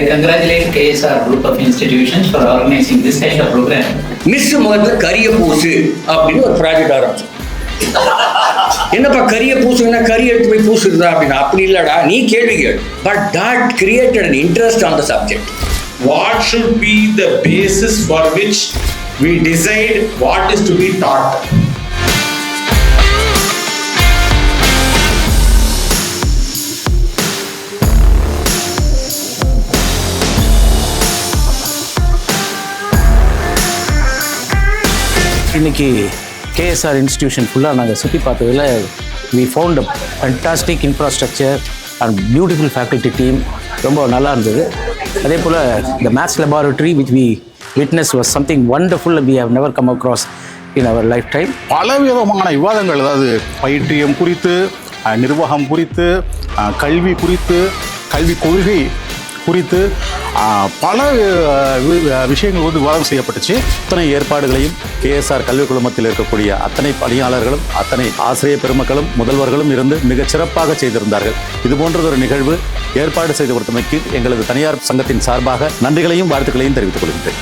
I congratulate KSR Group of Institutions for organizing this kind of program. Miss முகத்துல கரிய பூசு அப்படின்னு ஒரு ப்ராஜெக்ட் ஆரம்பிச்சோம். என்னப்பா கரிய பூசுன்னா கறி எடுத்து போய் பூசுறதா அப்படின்னா அப்படி இல்லடா, நீ கேள்வி கேள். But that created an interest on the subject. What should be the basis for which we decide what is to be taught? இன்னைக்கு கேஎஸ்ஆர் இன்ஸ்டிடியூஷன் ஃபுல்லாக நாங்கள் சுற்றி பார்த்ததில் we found a fantastic infrastructure and beautiful faculty team. ரொம்ப நல்லா இருந்தது. அதே போல் the maths laboratory which we witness was something wonderful we have never come across in our lifetime. பலவிதமான விவாதங்கள், அதாவது பயிற்றியம் குறித்து, நிர்வாகம் குறித்து, கல்வி குறித்து, கல்வி கொள்கை குறித்து பல விஷயங்கள் விவாதம் செய்யப்பட்டுச்சு. அத்தனை ஏற்பாடுகளையும் கேஎஸ்ஆர் கல்வி குழுமத்தில் இருக்கக்கூடிய அத்தனை பணியாளர்களும் அத்தனை ஆசிரியர் பெருமக்களும் முதல்வர்களும் இருந்து மிகச் சிறப்பாக செய்திருந்தார்கள். இது போன்றதொரு நிகழ்வு ஏற்பாடு செய்து கொடுத்தமைக்கு எங்களது தனியார் சங்கத்தின் சார்பாக நன்றிகளையும் வாழ்த்துக்களையும் தெரிவித்துக் கொள்கின்றேன்.